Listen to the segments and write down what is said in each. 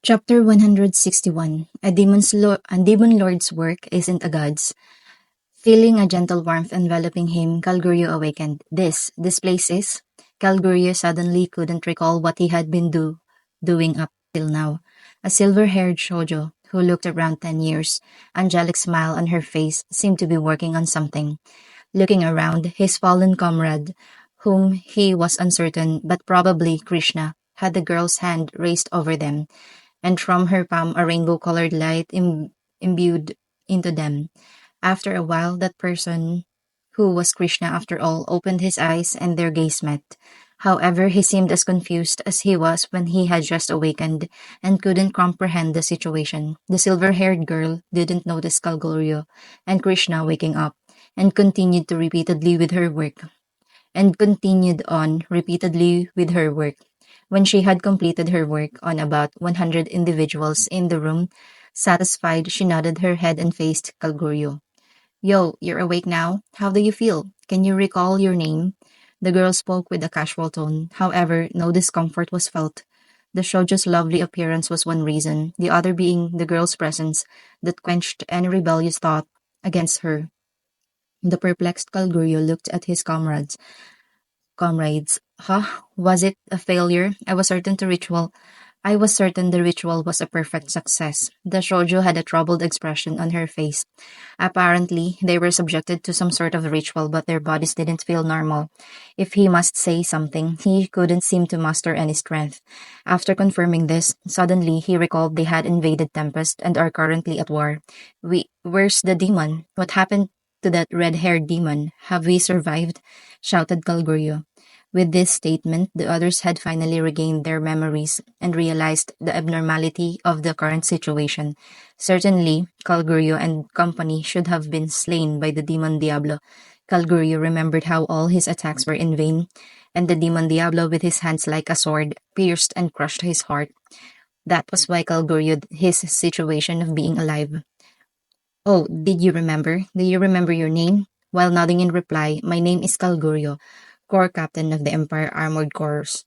Chapter 161. A demon lord's work isn't a god's. Feeling a gentle warmth enveloping him, Kalguryo awakened. This place is? Kalguryo suddenly couldn't recall what he had been doing up till now. A silver-haired shoujo, who looked around 10 years, angelic smile on her face, seemed to be working on something. Looking around, his fallen comrade, whom he was uncertain, but probably Krishna, had the girl's hand raised over them, and from her palm a rainbow-colored light imbued into them. After a while, that person, who was Krishna after all, opened his eyes and their gaze met. However, he seemed as confused as he was when he had just awakened and couldn't comprehend the situation. The silver-haired girl didn't notice Kalgoryo and Krishna waking up and continued on repeatedly with her work. When she had completed her work on about 100 individuals in the room, satisfied, she nodded her head and faced Kalguryo. Yo, you're awake now? How do you feel? Can you recall your name? The girl spoke with a casual tone. However, no discomfort was felt. The shoujo's lovely appearance was one reason, the other being the girl's presence that quenched any rebellious thought against her. The perplexed Kalguryo looked at his comrades. Huh? Was it a failure? I was certain the ritual was a perfect success. The shoujo had a troubled expression on her face. Apparently, they were subjected to some sort of ritual, but their bodies didn't feel normal. If he must say something, he couldn't seem to muster any strength. After confirming this, suddenly he recalled they had invaded Tempest and are currently at war. Where's the demon? What happened to that red-haired demon? Have we survived? Shouted Kalguryo. With this statement, the others had finally regained their memories and realized the abnormality of the current situation. Certainly, Kalguryo and company should have been slain by the demon Diablo. Kalguryo remembered how all his attacks were in vain, and the demon Diablo, with his hands like a sword, pierced and crushed his heart. That was why Kalguryo his situation of being alive. Oh, did you remember? Do you remember your name? While nodding in reply, my name is Kalguryo, Corps Captain of the Empire Armored Corps.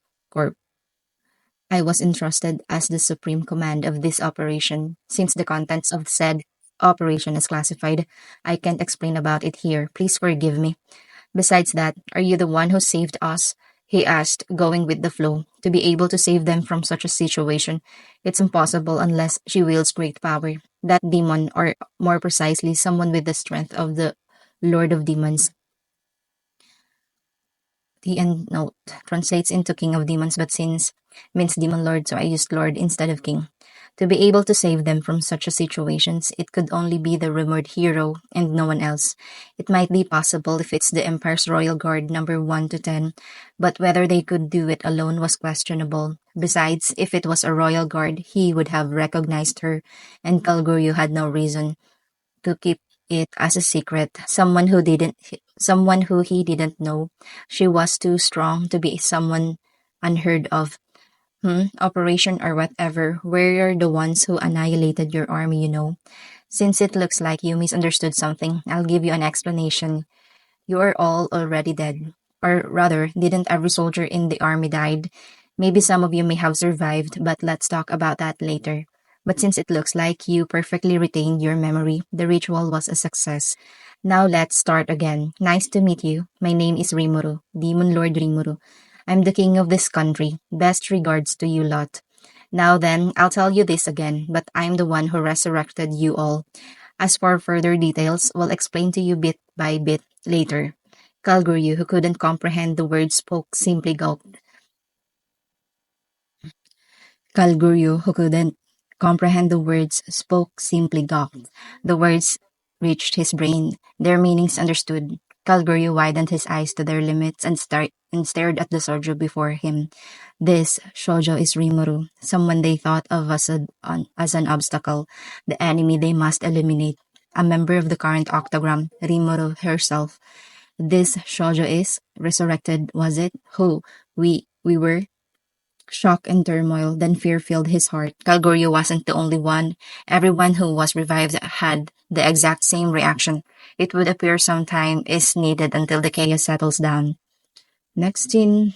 I was entrusted as the supreme command of this operation. Since the contents of said operation is classified, I can't explain about it here. Please forgive me. Besides that, are you the one who saved us? He asked, going with the flow. To be able to save them from such a situation, it's impossible unless she wields great power. That demon, or more precisely, someone with the strength of the Lord of Demons. The end note translates into King of Demons, but since means Demon Lord, so I used Lord instead of King. To be able to save them from such a situations, it could only be the rumored hero and no one else. It might be possible if it's the Empire's Royal Guard number 1 to 10, but whether they could do it alone was questionable. Besides, if it was a Royal Guard, he would have recognized her, and Kalguryo had no reason to keep it as a secret. Someone who he didn't know. She was too strong to be someone unheard of. Operation or whatever, we're the ones who annihilated your army, you know. Since it looks like you misunderstood something, I'll give you an explanation. You are all already dead. Or rather, didn't every soldier in the army died? Maybe some of you may have survived, but let's talk about that later. But since it looks like you perfectly retained your memory, the ritual was a success. Now let's start again. Nice to meet you. My name is Rimuru, Demon Lord Rimuru. I'm the king of this country. Best regards to you lot. Now then, I'll tell you this again, but I'm the one who resurrected you all. As for further details, we'll explain to you bit by bit later. Kalguryu, who couldn't comprehend the words, spoke simply gulped. Kalguryu, who couldn't comprehend the words, spoke simply gulped. The words reached his brain, their meanings understood. Kalguryu widened his eyes to their limits and stared at the shoujo before him. This shoujo is Rimuru, someone they thought of as an obstacle, the enemy they must eliminate. A member of the current octagram, Rimuru herself. This shoujo is resurrected, was it? Who? We were? Shock and turmoil, then fear filled his heart. Kalguryu wasn't the only one. Everyone who was revived had the exact same reaction. It would appear some time is needed until the chaos settles down. Next scene.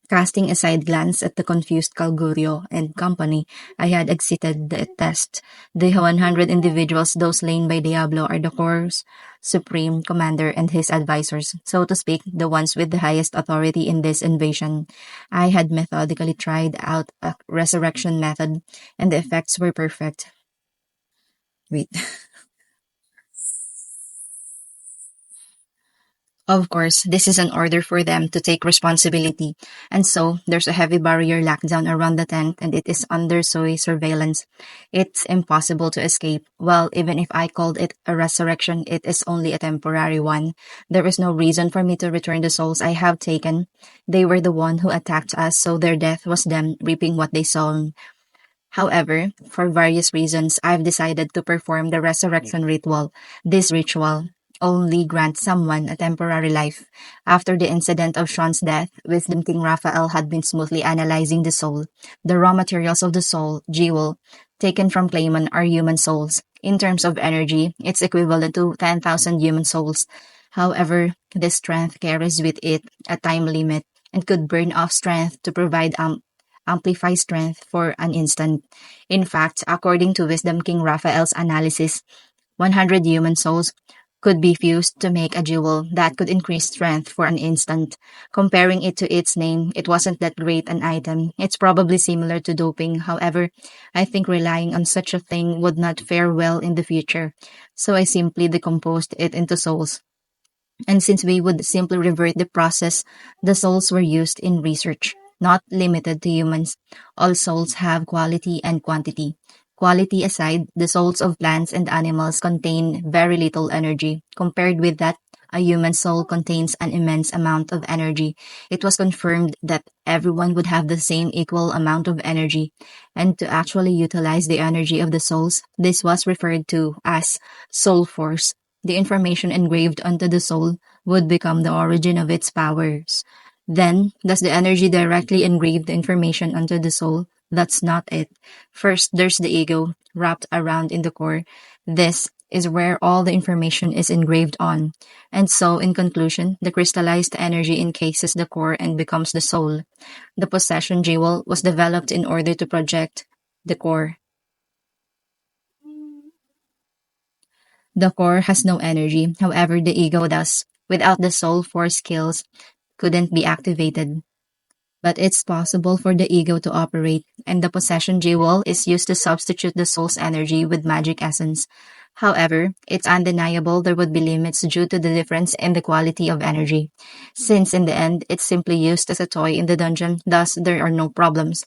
Casting a side glance at the confused Calgurio and company, I had exited the test. The 100 individuals, those slain by Diablo, are the Corps' supreme commander and his advisors, so to speak, the ones with the highest authority in this invasion. I had methodically tried out a resurrection method, and the effects were perfect. Wait. Of course, this is an order for them to take responsibility. And so, there's a heavy barrier lockdown around the tent and it is under Soy surveillance. It's impossible to escape. Well, even if I called it a resurrection, it is only a temporary one. There is no reason for me to return the souls I have taken. They were the one who attacked us, so their death was them reaping what they sown. However, for various reasons, I've decided to perform the resurrection ritual. This ritual only grants someone a temporary life. After the incident of Sean's death, Wisdom King Raphael had been smoothly analyzing the soul. The raw materials of the soul, jewel, taken from Clayman are human souls. In terms of energy, it's equivalent to 10,000 human souls. However, this strength carries with it a time limit and could burn off strength to provide amplify strength for an instant. In fact, according to Wisdom King Raphael's analysis, 100 human souls could be fused to make a jewel that could increase strength for an instant. Comparing it to its name, it wasn't that great an item. It's probably similar to doping. However, I think relying on such a thing would not fare well in the future. So I simply decomposed it into souls. And since we would simply revert the process, the souls were used in research, not limited to humans. All souls have quality and quantity. Quality aside, the souls of plants and animals contain very little energy. Compared with that, a human soul contains an immense amount of energy. It was confirmed that everyone would have the same equal amount of energy. And to actually utilize the energy of the souls, this was referred to as soul force. The information engraved onto the soul would become the origin of its powers. Then, does the energy directly engrave the information onto the soul? That's not it. First, there's the ego, wrapped around in the core. This is where all the information is engraved on. And so, in conclusion, the crystallized energy encases the core and becomes the soul. The possession jewel was developed in order to project the core. The core has no energy, however, the ego does. Without the soul force skills, couldn't be activated. But it's possible for the ego to operate, and the possession jewel is used to substitute the soul's energy with magic essence. However, it's undeniable there would be limits due to the difference in the quality of energy. Since in the end, it's simply used as a toy in the dungeon, thus there are no problems.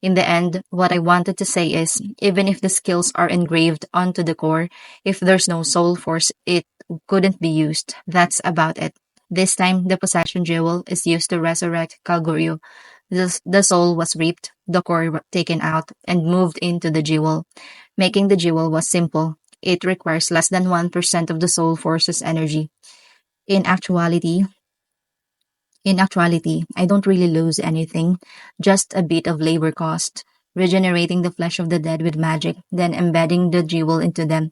In the end, what I wanted to say is, even if the skills are engraved onto the core, if there's no soul force, it couldn't be used. That's about it. This time, the possession jewel is used to resurrect Kalguryu. The soul was reaped, the core taken out, and moved into the jewel. Making the jewel was simple. It requires less than 1% of the soul force's energy. In actuality, in actuality, I don't really lose anything, just a bit of labor cost, regenerating the flesh of the dead with magic, then embedding the jewel into them,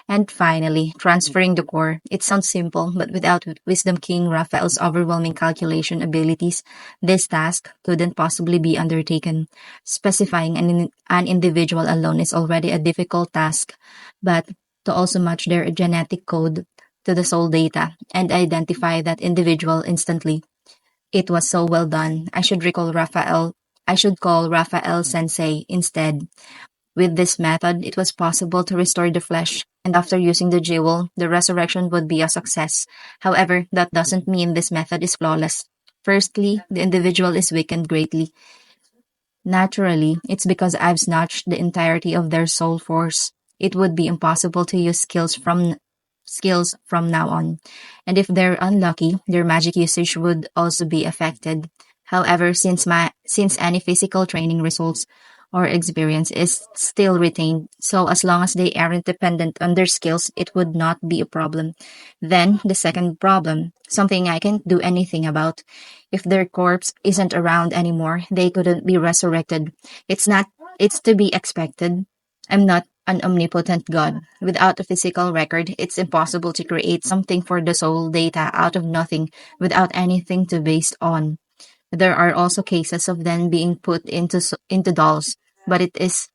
and finally, transferring the core. It sounds simple, but without Wisdom King Raphael's overwhelming calculation abilities, this task couldn't possibly be undertaken. Specifying an individual alone is already a difficult task, but to also match their genetic code to the soul data and identify that individual instantly, it was so well done. I should call Raphael Sensei instead. With this method, it was possible to restore the flesh, and after using the jewel, the resurrection would be a success. However, that doesn't mean this method is flawless. Firstly, the individual is weakened greatly. Naturally, it's because I've snatched the entirety of their soul force. It would be impossible to use skills from now on. And if they're unlucky, their magic usage would also be affected. However, since any physical training results or experience is still retained, so as long as they aren't dependent on their skills, it would not be a problem. Then, the second problem, something I can't do anything about. If their corpse isn't around anymore, they couldn't be resurrected. It's to be expected. I'm not an omnipotent god. Without a physical record, it's impossible to create something for the soul data out of nothing without anything to base on. There are also cases of them being put into dolls, but is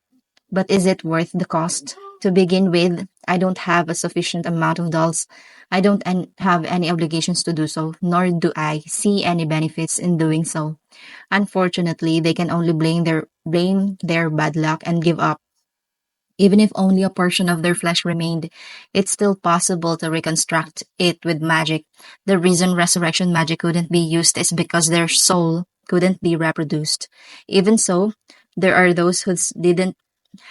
it worth the cost? To begin with, I don't have a sufficient amount of dolls. I don't have any obligations to do so, nor do I see any benefits in doing so. Unfortunately, they can only blame their bad luck and give up. Even if only a portion of their flesh remained, it's still possible to reconstruct it with magic. The reason resurrection magic couldn't be used is because their soul couldn't be reproduced. Even so, there are those who didn't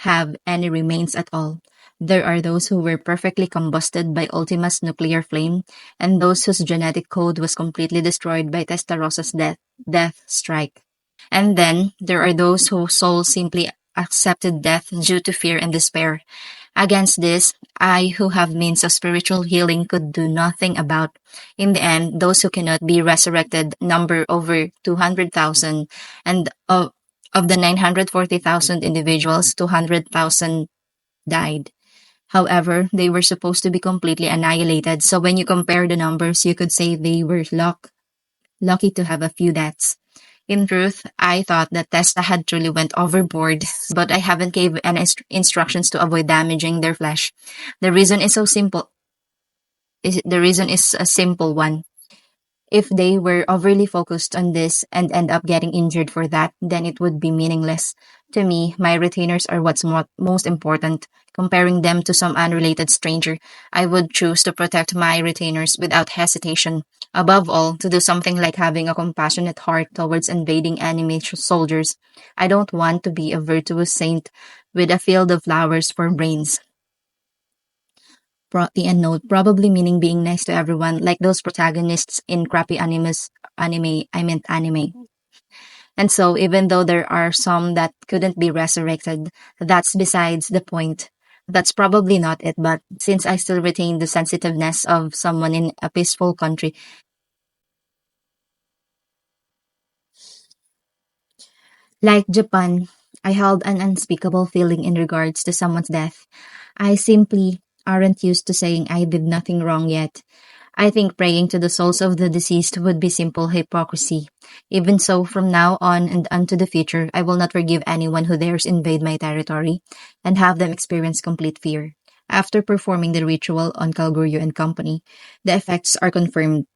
have any remains at all. There are those who were perfectly combusted by Ultima's nuclear flame, and those whose genetic code was completely destroyed by Testarosa's death strike. And then there are those whose souls simply accepted death due to fear and despair. Against this, I who have means of spiritual healing could do nothing about. In the end, those who cannot be resurrected number over 200,000, and of the 940,000 individuals, 200,000 died. However, they were supposed to be completely annihilated, so when you compare the numbers, you could say they were lucky to have a few deaths. In truth, I thought that Testa had truly went overboard, but I haven't gave any instructions to avoid damaging their flesh. The reason is so simple. The reason is a simple one. If they were overly focused on this and end up getting injured for that, then it would be meaningless. To me, my retainers are what's most important. Comparing them to some unrelated stranger, I would choose to protect my retainers without hesitation. Above all, to do something like having a compassionate heart towards invading enemy soldiers. I don't want to be a virtuous saint with a field of flowers for brains. The end note, probably meaning being nice to everyone, like those protagonists in crappy anime. And so, even though there are some that couldn't be resurrected, that's besides the point. That's probably not it, but since I still retain the sensitiveness of someone in a peaceful country, like Japan, I held an unspeakable feeling in regards to someone's death. I simply aren't used to saying I did nothing wrong yet. I think praying to the souls of the deceased would be simple hypocrisy. Even so, from now on and unto the future, I will not forgive anyone who dares invade my territory and have them experience complete fear. After performing the ritual on Kalguryo and company, the effects are confirmed.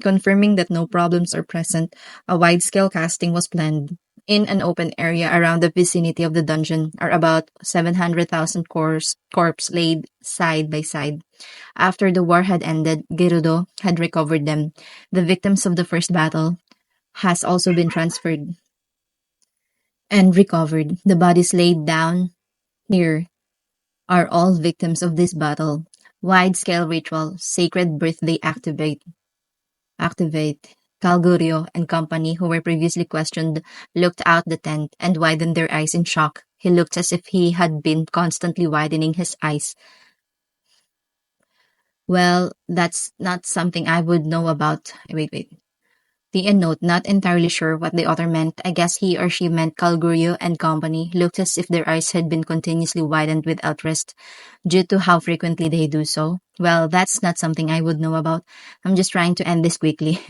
Confirming that no problems are present, a wide-scale casting was planned. In an open area around the vicinity of the dungeon are about 700,000 corpses laid side by side. After the war had ended, Gerudo had recovered them. The victims of the first battle has also been transferred and recovered. The bodies laid down here are all victims of this battle. Wide-scale ritual, sacred birthday activate. Calgurio and company, who were previously questioned, looked out the tent and widened their eyes in shock. He looked as if he had been constantly widening his eyes. Well, that's not something I would know about. Wait. The end note, not entirely sure what the author meant. I guess he or she meant Calgurio and company looked as if their eyes had been continuously widened without rest due to how frequently they do so. Well, that's not something I would know about. I'm just trying to end this quickly.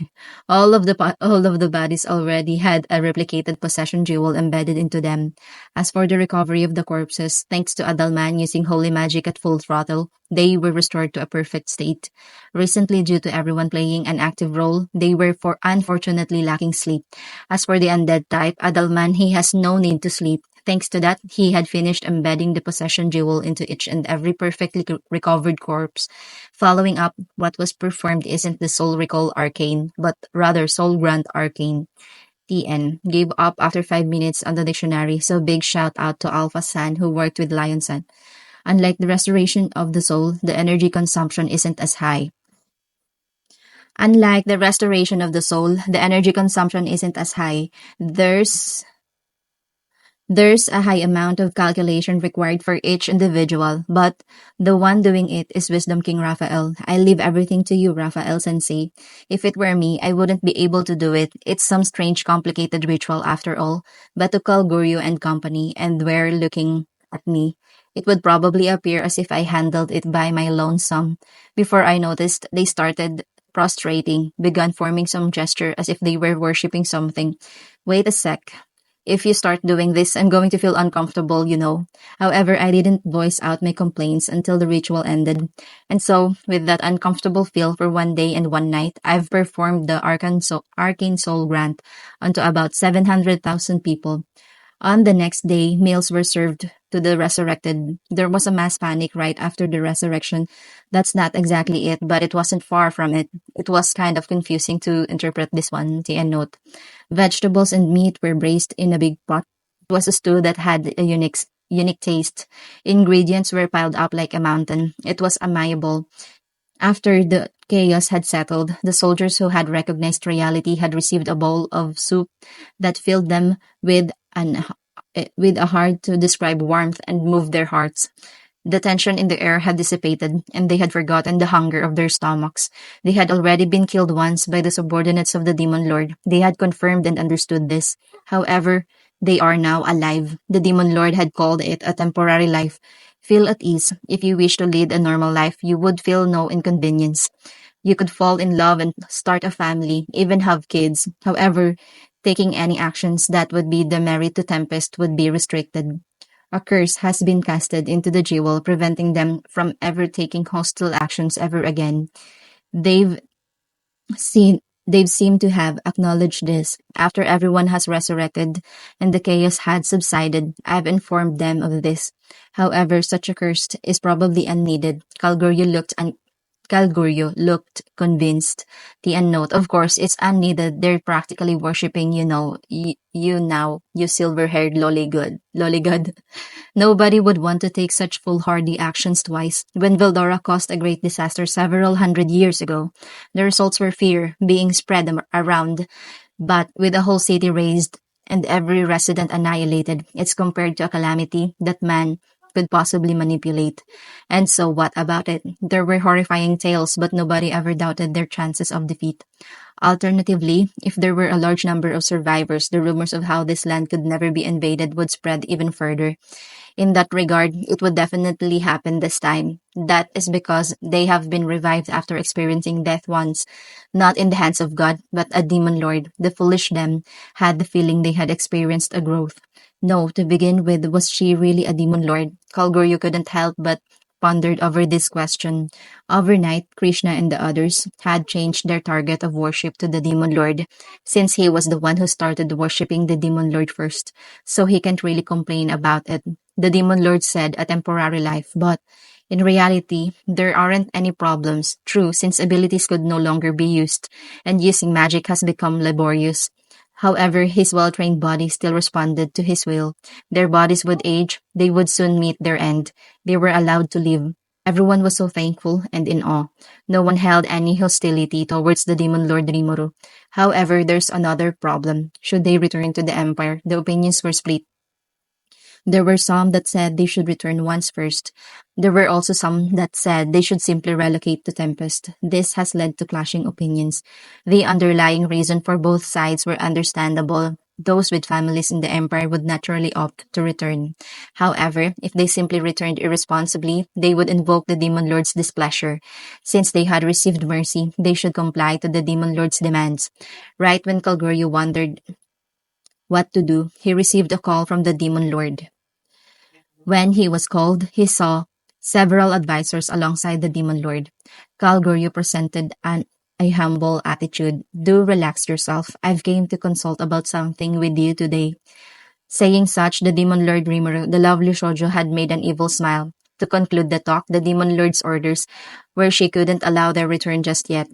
All of the bodies already had a replicated possession jewel embedded into them. As for the recovery of the corpses, thanks to Adalman using holy magic at full throttle, they were restored to a perfect state. Recently, due to everyone playing an active role, they were unfortunately lacking sleep. As for the undead type, Adalman, he has no need to sleep. Thanks to that, he had finished embedding the possession jewel into each and every perfectly recovered corpse. Following up, what was performed isn't the Soul Recall Arcane, but rather Soul Grant Arcane. TN gave up after 5 minutes on the dictionary, so big shout out to Alpha San who worked with Lion San. Unlike the restoration of the soul, the energy consumption isn't as high. Unlike the restoration of the soul, the energy consumption isn't as high. There's a high amount of calculation required for each individual, but the one doing it is Wisdom King Raphael. I leave everything to you, Raphael Sensei. If it were me, I wouldn't be able to do it. It's some strange, complicated ritual after all. But to call Guryu and company, and we're looking at me, it would probably appear as if I handled it by my lonesome. Before I noticed, they started prostrating, began forming some gesture as if they were worshipping something. Wait a sec. If you start doing this, I'm going to feel uncomfortable, you know. However, I didn't voice out my complaints until the ritual ended. And so, with that uncomfortable feel for one day and one night, I've performed the Arcane Soul Grant onto about 700,000 people. On the next day, meals were served to the resurrected. There was a mass panic right after the resurrection. That's not exactly it, but it wasn't far from it. It was kind of confusing to interpret this one, TN note. Vegetables and meat were braised in a big pot. It was a stew that had a unique taste. Ingredients were piled up like a mountain. It was amiable. After the chaos had settled, the soldiers who had recognized reality had received a bowl of soup that filled them with a hard to describe warmth and moved their hearts. The tension in the air had dissipated, and they had forgotten the hunger of their stomachs. They had already been killed once by the subordinates of the demon lord. They had confirmed and understood this. However, they are now alive. The demon lord had called it a temporary life. Feel at ease. If you wish to lead a normal life, you would feel no inconvenience. You could fall in love and start a family, even have kids. However, taking any actions that would be demerit to Tempest would be restricted. A curse has been casted into the jewel, preventing them from ever taking hostile actions ever again. They've they've seemed to have acknowledged this. After everyone has resurrected and the chaos had subsided, I've informed them of this. However, such a curse is probably unneeded. Calguryo looked convinced. The unnote, of course, it's unneeded. They're practically worshipping, you now, you silver-haired lollygod. Nobody would want to take such foolhardy actions twice. When Veldora caused a great disaster several hundred years ago, the results were fear being spread around, but with the whole city razed and every resident annihilated, it's compared to a calamity that man could possibly manipulate. And so what about it? There were horrifying tales, but nobody ever doubted their chances of defeat. Alternatively, if there were a large number of survivors, the rumors of how this land could never be invaded would spread even further. In that regard, it would definitely happen this time. That is because they have been revived after experiencing death once, not in the hands of God, but a demon lord. The foolish them had the feeling they had experienced a growth. No, to begin with, was she really a demon lord? Kalguryu couldn't help but pondered over this question. Overnight, Krishna and the others had changed their target of worship to the demon lord, since he was the one who started worshipping the demon lord first, so he can't really complain about it. The demon lord said a temporary life, but in reality, there aren't any problems. True, since abilities could no longer be used, and using magic has become laborious. However, his well-trained body still responded to his will. Their bodies would age, they would soon meet their end. They were allowed to live. Everyone was so thankful and in awe. No one held any hostility towards the demon lord Rimuru. However, there's another problem. Should they return to the Empire, the opinions were split. There were some that said they should return once first. There were also some that said they should simply relocate to Tempest. This has led to clashing opinions. The underlying reason for both sides were understandable. Those with families in the Empire would naturally opt to return. However, if they simply returned irresponsibly, they would invoke the Demon Lord's displeasure. Since they had received mercy, they should comply to the Demon Lord's demands. Right when Kalguryu wondered what to do, he received a call from the Demon Lord. When he was called, he saw several advisors alongside the demon lord. Kalguryu presented a humble attitude. Do relax yourself. I've came to consult about something with you today. Saying such, the demon lord Rimuru, the lovely shoujo, had made an evil smile. To conclude the talk, the demon lord's orders were she couldn't allow their return just yet.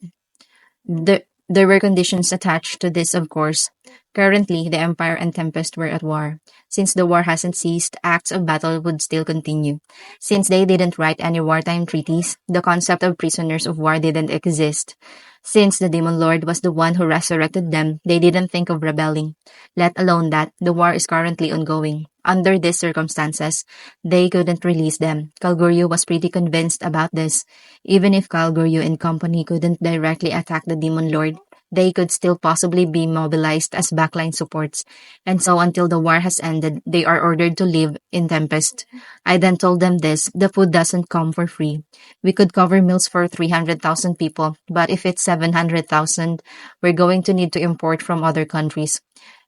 There were conditions attached to this, of course. Currently, the Empire and Tempest were at war. Since the war hasn't ceased, acts of battle would still continue. Since they didn't write any wartime treaties, the concept of prisoners of war didn't exist. Since the Demon Lord was the one who resurrected them, they didn't think of rebelling. Let alone that, the war is currently ongoing. Under these circumstances, they couldn't release them. Kalguryu was pretty convinced about this. Even if Kalguryu and company couldn't directly attack the Demon Lord, they could still possibly be mobilized as backline supports. And so until the war has ended, they are ordered to live in Tempest. I then told them this: the food doesn't come for free. We could cover meals for 300,000 people, but if it's 700,000, we're going to need to import from other countries.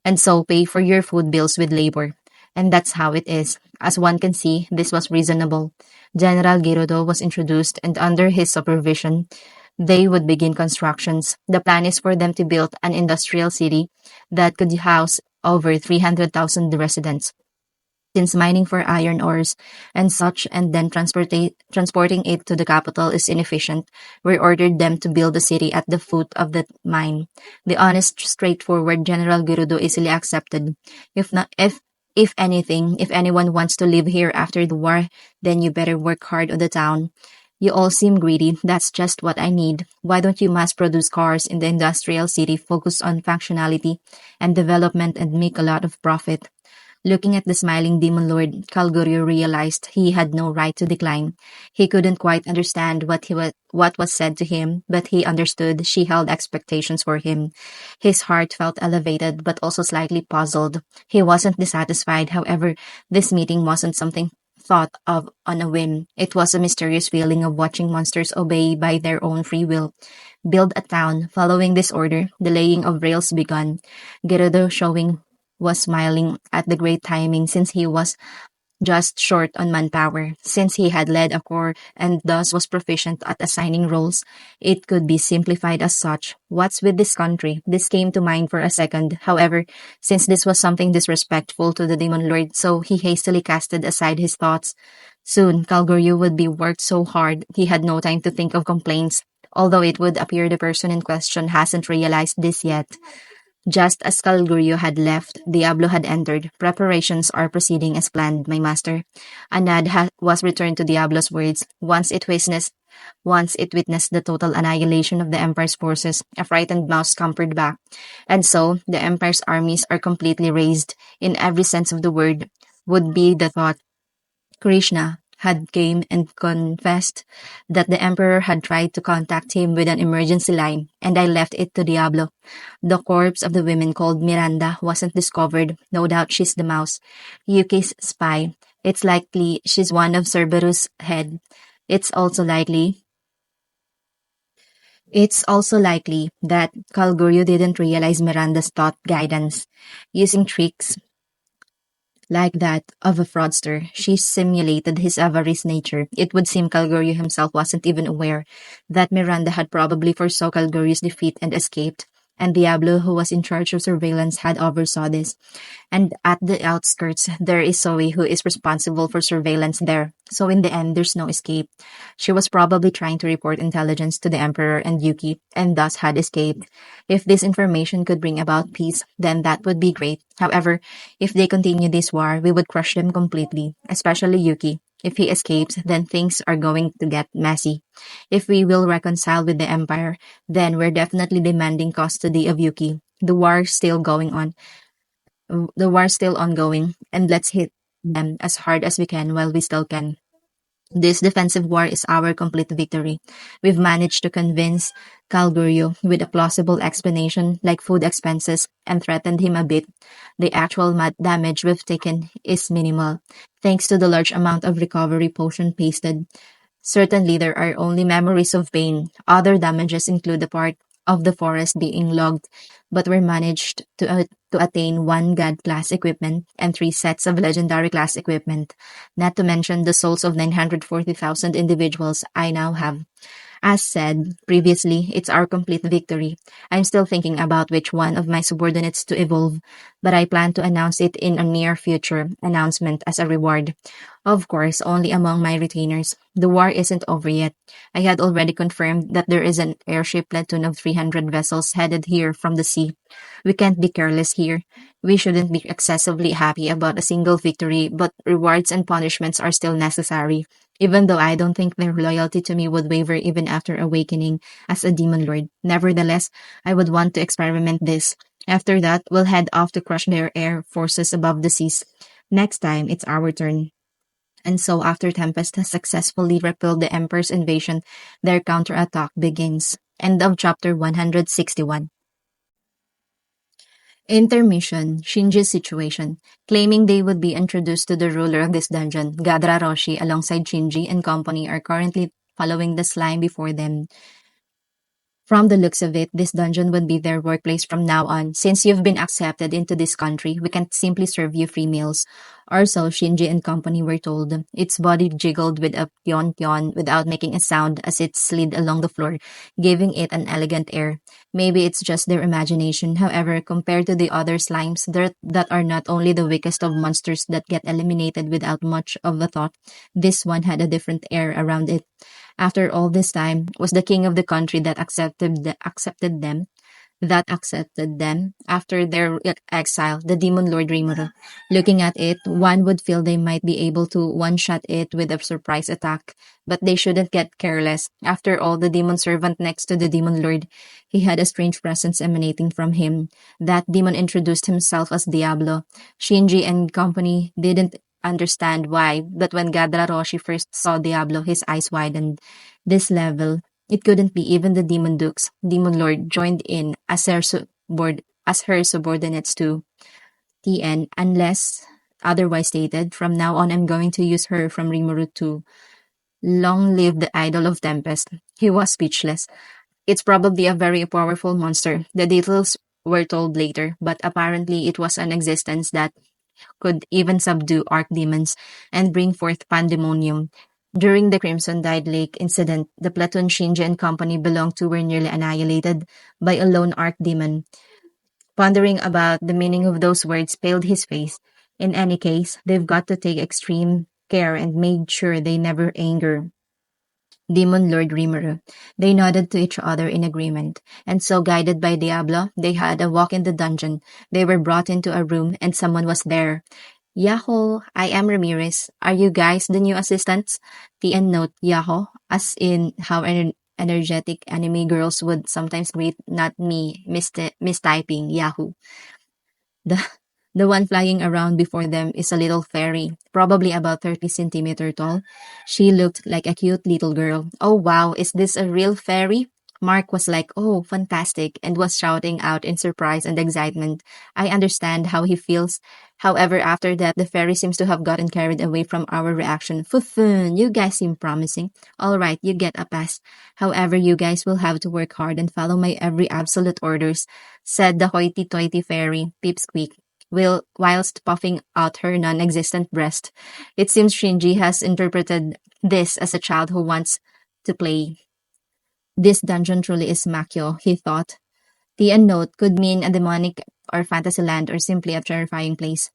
And so pay for your food bills with labor. And that's how it is. As one can see, this was reasonable. General Girodo was introduced, and under his supervision, they would begin constructions. The plan is for them to build an industrial city that could house over 300,000 residents. Since mining for iron ores and such and then transporting it to the capital is inefficient, we ordered them to build a city at the foot of the mine. The honest, straightforward General Gurudo easily accepted. If not, if anything, if anyone wants to live here after the war, then you better work hard on the town. You all seem greedy. That's just what I need. Why don't you mass produce cars in the industrial city, focus on functionality and development, and make a lot of profit? Looking at the smiling demon lord, Kalguryu realized he had no right to decline. He couldn't quite understand what was said to him, but he understood she held expectations for him. His heart felt elevated, but also slightly puzzled. He wasn't dissatisfied, however, this meeting wasn't something thought of on a whim. It was a mysterious feeling of watching monsters obey by their own free will. Build a town. Following this order, the laying of rails began. Gerudo showing was smiling at the great timing since he was just short on manpower. Since he had led a corps and thus was proficient at assigning roles, it could be simplified as such. What's with this country? This came to mind for a second. However, since this was something disrespectful to the demon lord, so he hastily casted aside his thoughts. Soon, Kalguryu would be worked so hard he had no time to think of complaints. Although it would appear the person in question hasn't realized this yet. Just as Kalguryo had left, Diablo had entered. Preparations are proceeding as planned, my master. Was returned to Diablo's words. Once it witnessed the total annihilation of the Empire's forces, a frightened mouse scampered back. And so, the Empire's armies are completely razed, in every sense of the word, would be the thought. Krishna had came and confessed that the Emperor had tried to contact him with an emergency line, and I left it to Diablo. The corpse of the woman called Miranda wasn't discovered. No doubt she's the mouse. Yuki's spy. It's likely she's one of Cerberus' head. It's also likely it's also likely that Kalguryu didn't realize Miranda's thought guidance. Using tricks like that of a fraudster, she simulated his avarice nature. It would seem Calgary himself wasn't even aware that Miranda had probably foresaw Calgary's defeat and escaped, and Diablo, who was in charge of surveillance, had oversaw this. And at the outskirts, there is Zoe, who is responsible for surveillance there. So in the end, there's no escape. She was probably trying to report intelligence to the Emperor and Yuki, and thus had escaped. If this information could bring about peace, then that would be great. However, if they continue this war, we would crush them completely, especially Yuki. If he escapes, then things are going to get messy. If we will reconcile with the Empire, then we're definitely demanding custody of Yuki. The war's still ongoing, and let's hit them as hard as we can while we still can. This defensive war is our complete victory. We've managed to convince Calgurio with a plausible explanation like food expenses and threatened him a bit. The actual damage we've taken is minimal, thanks to the large amount of recovery potion pasted. Certainly, there are only memories of pain. Other damages include the part of the forest being logged, but we managed to attain one God class equipment and three sets of legendary class equipment, not to mention the souls of 940,000 individuals I now have. As said previously, it's our complete victory. I'm still thinking about which one of my subordinates to evolve, but I plan to announce it in a near future announcement as a reward. Of course, only among my retainers. The war isn't over yet. I had already confirmed that there is an airship platoon of 300 vessels headed here from the sea. We can't be careless here. We shouldn't be excessively happy about a single victory, but rewards and punishments are still necessary. Even though I don't think their loyalty to me would waver even after awakening as a demon lord. Nevertheless, I would want to experiment this. After that, we'll head off to crush their air forces above the seas. Next time, it's our turn. And so after Tempest has successfully repelled the Emperor's invasion, their counterattack begins. End of chapter 161. Intermission, Shinji's situation. Claiming they would be introduced to the ruler of this dungeon, Gadra Roshi, alongside Shinji and company, are currently following the slime before them. From the looks of it, this dungeon would be their workplace from now on. Since you've been accepted into this country, we can't simply serve you free meals. Or so Shinji and company were told. Its body jiggled with a pion without making a sound as it slid along the floor, giving it an elegant air. Maybe it's just their imagination. However, compared to the other slimes that are not only the weakest of monsters that get eliminated without much of a thought, this one had a different air around it. After all this time, was the king of the country that accepted them after their exile, the demon lord Rimuru. Looking at it, one would feel they might be able to one-shot it with a surprise attack, but they shouldn't get careless. After all, the demon servant next to the demon lord, he had a strange presence emanating from him. That demon introduced himself as Diablo. Shinji and company didn't understand why, but when Gadra Roshi first saw Diablo, his eyes widened. This level, it couldn't be even the demon dukes. Demon lord joined in as her subordinates to TN, unless otherwise stated. From now on, I'm going to use her from Rimuru to long live the idol of Tempest. He was speechless. It's probably a very powerful monster. The details were told later, but apparently it was an existence that could even subdue archdemons and bring forth pandemonium. During the Crimson Dyed Lake incident, the platoon Shinji and company belonged to were nearly annihilated by a lone archdemon. Pondering about the meaning of those words paled his face. In any case, they've got to take extreme care and made sure they never anger Demon Lord Rimuru. They nodded to each other in agreement, and so guided by Diablo, they had a walk in the dungeon. They were brought into a room and someone was there. Yahoo, I am Ramirez. Are you guys the new assistants? TN note Yahoo, as in how energetic anime girls would sometimes greet, not me, mistyping Yahoo. The the one flying around before them is a little fairy, probably about 30 centimeter tall. She looked like a cute little girl. Oh wow, is this a real fairy? Mark was like, oh, fantastic, and was shouting out in surprise and excitement. I understand how he feels. However, after that, the fairy seems to have gotten carried away from our reaction. Fufun, you guys seem promising. All right, you get a pass. However, you guys will have to work hard and follow my every absolute orders, said the hoity-toity fairy, Pipsqueak, whilst puffing out her non-existent breast. It seems Shinji has interpreted this as a child who wants to play. This dungeon truly is Makyo, he thought. The end note could mean a demonic or fantasy land or simply a terrifying place.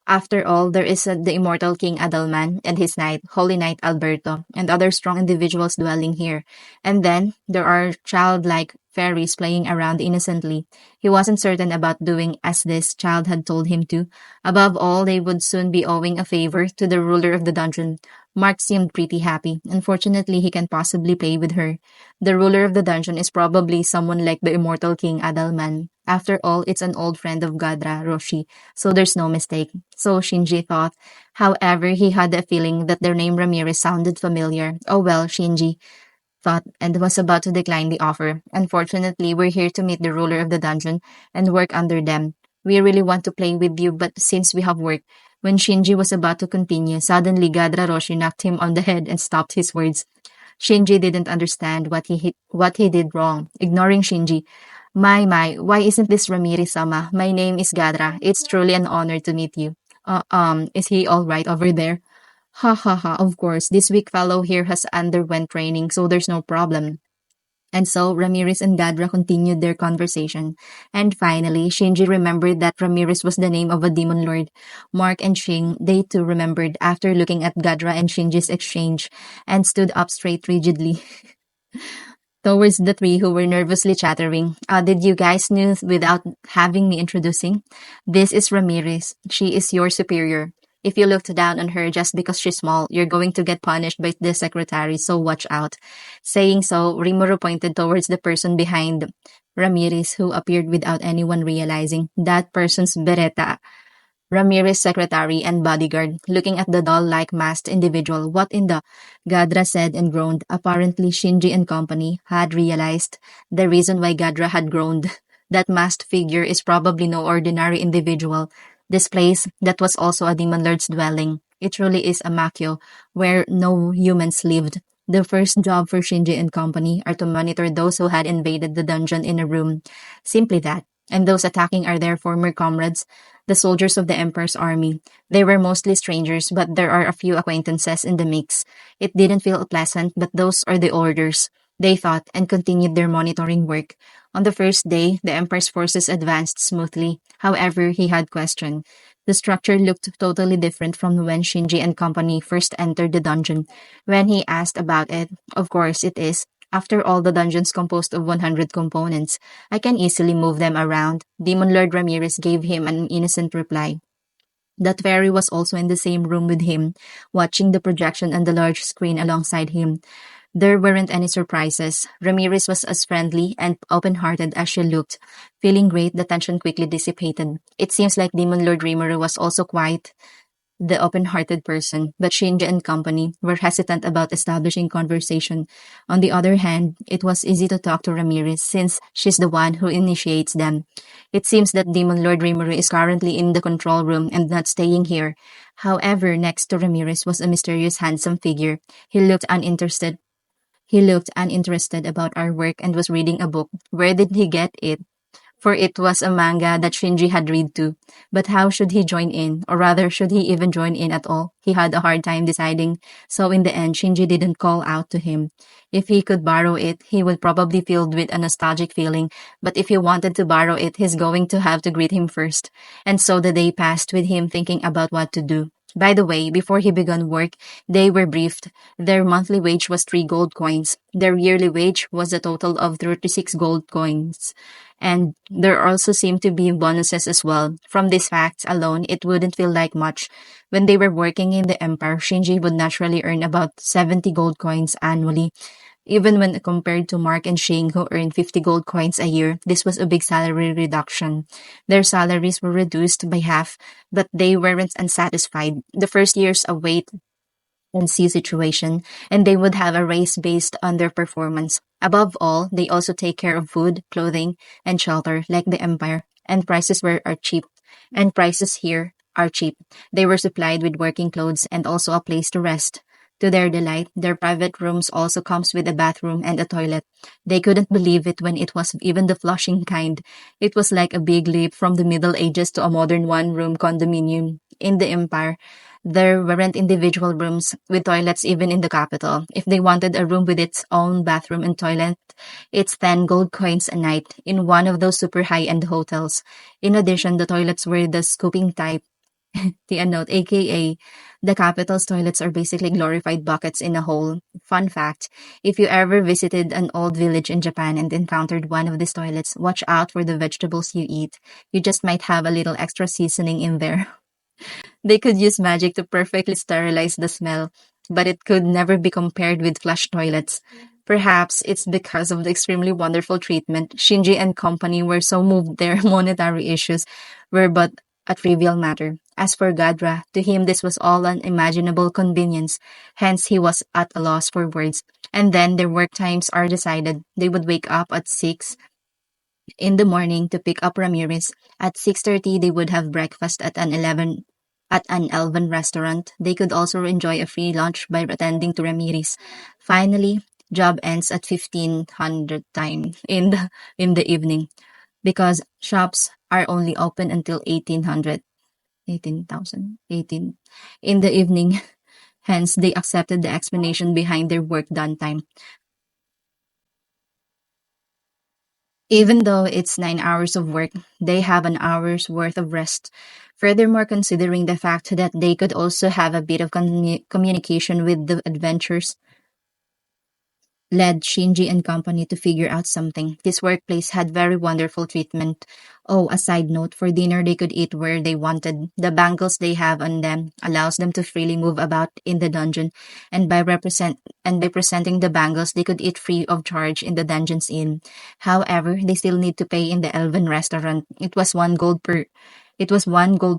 After all, there is the immortal King Adalman and his knight, Holy Knight Alberto, and other strong individuals dwelling here. And then, there are childlike fairies playing around innocently. He wasn't certain about doing as this child had told him to. Above all, they would soon be owing a favor to the ruler of the dungeon. Mark seemed pretty happy. Unfortunately, he can possibly play with her. The ruler of the dungeon is probably someone like the immortal King Adalman. After all, it's an old friend of Gadra, Roshi, so there's no mistake. So Shinji thought. However, he had a feeling that their name Ramirez sounded familiar. Oh well, Shinji thought and was about to decline the offer. Unfortunately, we're here to meet the ruler of the dungeon and work under them. We really want to play with you, but since we have work, when Shinji was about to continue, suddenly Gadra Roshi knocked him on the head and stopped his words. Shinji didn't understand what he did wrong. Ignoring Shinji, my, why isn't this Ramirez-sama? My name is Gadra. It's truly an honor to meet you. Is he all right over there? Ha ha ha, of course. This weak fellow here has underwent training, so there's no problem. And so Ramirez and Gadra continued their conversation. And finally, Shinji remembered that Ramirez was the name of a demon lord. Mark and Shing, they too remembered after looking at Gadra and Shinji's exchange, and stood up straight rigidly towards the three who were nervously chattering. Did you guys knew without having me introducing? This is Ramirez. She is your superior. If you looked down on her just because she's small, you're going to get punished by the secretary, so watch out. Saying so, Rimuru pointed towards the person behind Ramirez who appeared without anyone realizing. That person's Beretta, Ramirez's secretary and bodyguard, looking at the doll-like masked individual. What in the? Gadra said and groaned. Apparently, Shinji and company had realized the reason why Gadra had groaned. That masked figure is probably no ordinary individual. This place, that was also a demon lord's dwelling. It truly is a makyo, where no humans lived. The first job for Shinji and company are to monitor those who had invaded the dungeon in a room. Simply that. And those attacking are their former comrades, the soldiers of the Emperor's army. They were mostly strangers, but there are a few acquaintances in the mix. It didn't feel pleasant, but those are the orders. They thought and continued their monitoring work. On the first day, the Emperor's forces advanced smoothly. However, he had questioned. The structure looked totally different from when Shinji and company first entered the dungeon. When he asked about it, of course it is. After all, the dungeon's composed of 100 components. I can easily move them around. Demon Lord Ramirez gave him an innocent reply. That fairy was also in the same room with him, watching the projection on the large screen alongside him. There weren't any surprises. Ramirez was as friendly and open-hearted as she looked. Feeling great, the tension quickly dissipated. It seems like Demon Lord Rimuru was also quite the open-hearted person, but Shinji and company were hesitant about establishing conversation. On the other hand, it was easy to talk to Ramirez since she's the one who initiates them. It seems that Demon Lord Rimuru is currently in the control room and not staying here. However, next to Ramirez was a mysterious handsome figure. He looked uninterested. He looked uninterested about our work and was reading a book. Where did he get it? For it was a manga that Shinji had read too. But how should he join in? Or rather, should he even join in at all? He had a hard time deciding, so in the end, Shinji didn't call out to him. If he could borrow it, he would probably filled with a nostalgic feeling, but if he wanted to borrow it, he's going to have to greet him first. And so the day passed with him thinking about what to do. By the way, before he began work, they were briefed. Their monthly wage was 3 gold coins. Their yearly wage was a total of 36 gold coins. And there also seemed to be bonuses as well. From these facts alone, it wouldn't feel like much. When they were working in the Empire, Shinji would naturally earn about 70 gold coins annually. Even when compared to Mark and Shing, who earned 50 gold coins a year, this was a big salary reduction. Their salaries were reduced by half, but they weren't unsatisfied. The first year's a wait and see situation, and they would have a raise based on their performance. Above all, they also take care of food, clothing, and shelter, like the Empire, and prices were are cheap. And prices here are cheap. They were supplied with working clothes and also a place to rest. To their delight, their private rooms also comes with a bathroom and a toilet. They couldn't believe it when it was even the flushing kind. It was like a big leap from the Middle Ages to a modern one-room condominium. In the Empire, there weren't individual rooms with toilets even in the capital. If they wanted a room with its own bathroom and toilet, it's 10 gold coins a night in one of those super high-end hotels. In addition, the toilets were the scooping type, the note, aka the capital's toilets are basically glorified buckets in a hole. Fun fact, if you ever visited an old village in Japan and encountered one of these toilets, watch out for the vegetables you eat. You just might have a little extra seasoning in there. They could use magic to perfectly sterilize the smell, but it could never be compared with flush toilets. Perhaps it's because of the extremely wonderful treatment. Shinji and company were so moved their monetary issues were but a trivial matter. As for Gadra, to him this was all an imaginable convenience, hence he was at a loss for words. And then their work times are decided. They would wake up at 6 in the morning to pick up Ramirez. At 6:30 they would have breakfast at an elven restaurant. They could also enjoy a free lunch by attending to Ramirez. Finally, job ends at 1500 time in the evening because shops are only open until 1800 18,000 18 in the evening. Hence, they accepted the explanation behind their work done time. Even though it's 9 hours of work, they have an hour's worth of rest. Furthermore, considering the fact that they could also have a bit of communication with the adventures led Shinji and company to figure out something. This workplace had very wonderful treatment. Oh, a side note, for dinner they could eat where they wanted. The bangles they have on them allows them to freely move about in the dungeon, and by presenting the bangles they could eat free of charge in the dungeon's inn. However, they still need to pay in the elven restaurant. It was 1 gold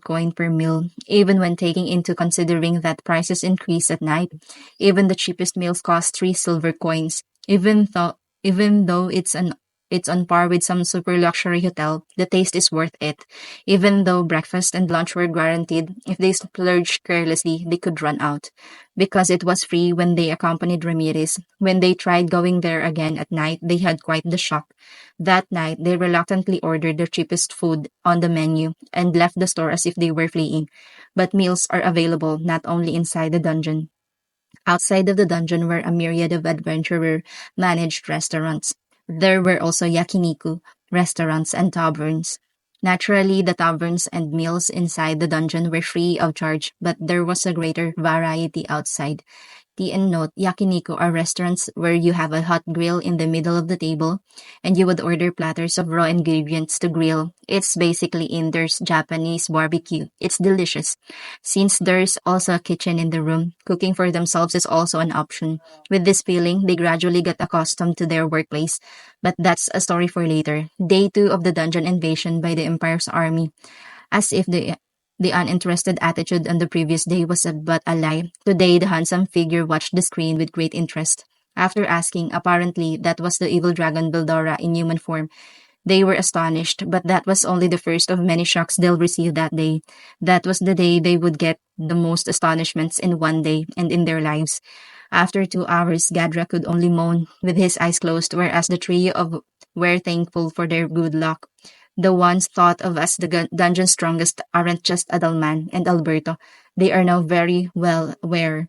coin per meal, even when taking into considering that prices increase at night. Even the cheapest meals cost 3 silver coins. Even though it's an it's on par with some super luxury hotel, the taste is worth it. Even though breakfast and lunch were guaranteed, if they splurged carelessly, they could run out. Because it was free when they accompanied Ramirez, when they tried going there again at night, they had quite the shock. That night, they reluctantly ordered the cheapest food on the menu and left the store as if they were fleeing. But meals are available not only inside the dungeon. Outside of the dungeon were a myriad of adventurer managed restaurants. There were also yakiniku, restaurants, and taverns. Naturally, the taverns and meals inside the dungeon were free of charge, but there was a greater variety outside. Tea and note, yakiniku are restaurants where you have a hot grill in the middle of the table and you would order platters of raw ingredients to grill. It's basically Inder's Japanese barbecue. It's delicious. Since there's also a kitchen in the room, cooking for themselves is also an option. With this feeling, they gradually got accustomed to their workplace. But that's a story for later. Day 2 of the dungeon invasion by the Empire's army. As if the uninterested attitude on the previous day was but a lie. Today, the handsome figure watched the screen with great interest. After asking, apparently, that was the evil dragon Bildora in human form. They were astonished, but that was only the first of many shocks they'll receive that day. That was the day they would get the most astonishments in one day and in their lives. After 2 hours, Gadra could only moan with his eyes closed, whereas the three of were thankful for their good luck. The ones thought of as the dungeon's strongest aren't just Adalman and Alberto. They are now very well aware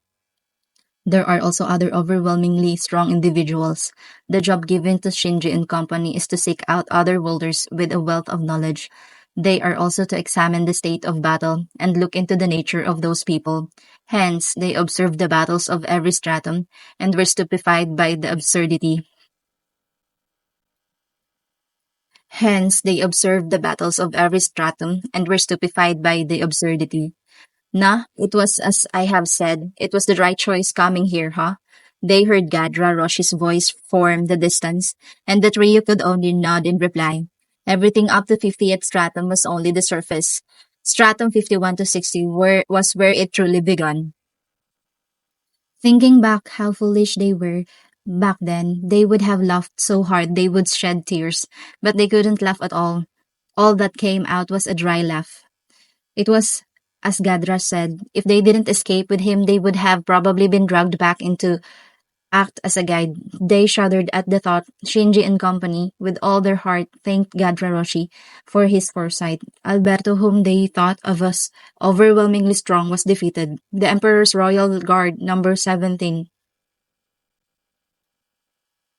there are also other overwhelmingly strong individuals. The job given to Shinji and company is to seek out other worlders with a wealth of knowledge. They are also to examine the state of battle and look into the nature of those people. Hence, they observed the battles of every stratum and were stupefied by the absurdity. Hence, they observed the battles of every stratum and were stupefied by the absurdity. Nah, it was as I have said. It was the right choice coming here, huh? They heard Gadra Roshi's voice from the distance, and the trio could only nod in reply. Everything up to 50th stratum was only the surface. Stratum 51 to 60 was where it truly began. Thinking back how foolish they were back then, they would have laughed so hard they would shed tears, but they couldn't laugh at all. All that came out was a dry laugh. It was, as Gadra said, if they didn't escape with him, they would have probably been dragged back into act as a guide. They shuddered at the thought. Shinji and company, with all their heart, thanked Gadra Roshi for his foresight. Alberto, whom they thought of as overwhelmingly strong, was defeated. The Emperor's Royal Guard, number 17,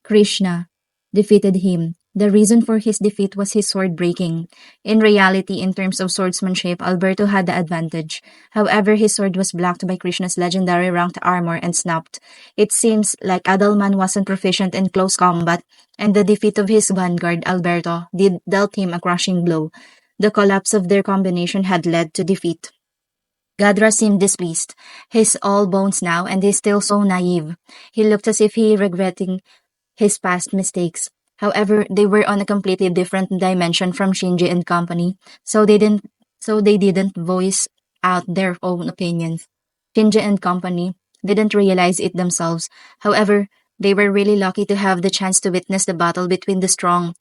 Krishna, defeated him. The reason for his defeat was his sword breaking. In reality, in terms of swordsmanship, Alberto had the advantage. However, his sword was blocked by Krishna's legendary ranked armor and snapped. It seems like Adalman wasn't proficient in close combat, and the defeat of his vanguard, Alberto, did dealt him a crushing blow. The collapse of their combination had led to defeat. Gadra seemed displeased. He's all bones now, and he's still so naive. He looked as if he regretting his past mistakes. However, they were on a completely different dimension from Shinji and company, so they didn't voice out their own opinions. Shinji and company didn't realize it themselves. However, they were really lucky to have the chance to witness the battle between the strong.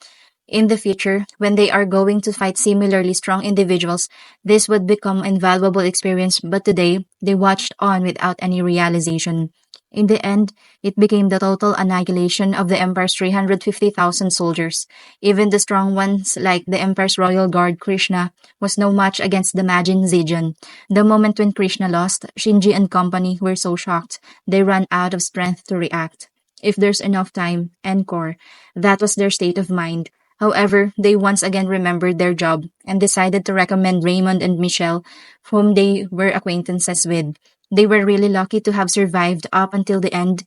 In the future, when they are going to fight similarly strong individuals, this would become an invaluable experience, but today, they watched on without any realization. In the end, it became the total annihilation of the Empire's 350,000 soldiers. Even the strong ones, like the Empire's Royal Guard Krishna, was no match against the Majin Zijun. The moment when Krishna lost, Shinji and company were so shocked, they ran out of strength to react. If there's enough time, encore. That was their state of mind. However, they once again remembered their job and decided to recommend Raymond and Michelle, whom they were acquaintances with. They were really lucky to have survived up until the end,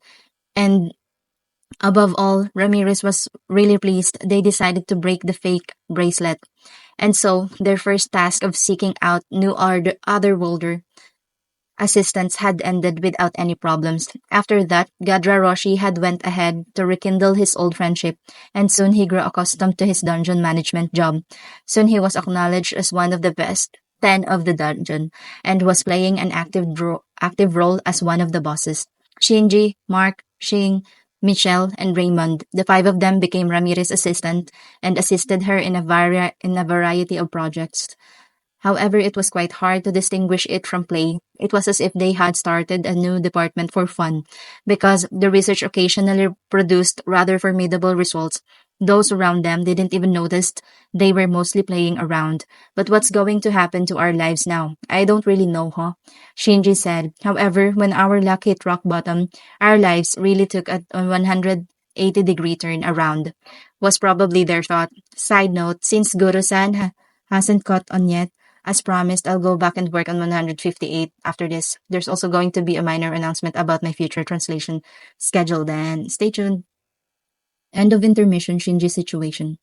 and above all, Ramirez was really pleased they decided to break the fake bracelet. And so, their first task of seeking out new otherworlder assistance had ended without any problems. After that, Gadra Roshi had went ahead to rekindle his old friendship, and soon he grew accustomed to his dungeon management job. Soon he was acknowledged as one of the best 10 of the dungeon, and was playing an active role as one of the bosses. Shinji, Mark, Shing, Michelle, and Raymond. The five of them became Ramirez's assistant and assisted her in a variety of projects. However, it was quite hard to distinguish it from play. It was as if they had started a new department for fun, because the research occasionally produced rather formidable results. Those around them didn't even notice they were mostly playing around. But what's going to happen to our lives now? I don't really know, huh? Shinji said. However, when our luck hit rock bottom, our lives really took a 180-degree turn around, was probably their thought. Side note, since Guru-san hasn't caught on yet, as promised, I'll go back and work on 158 after this. There's also going to be a minor announcement about my future translation schedule then. Stay tuned. End of intermission, Shinji situation.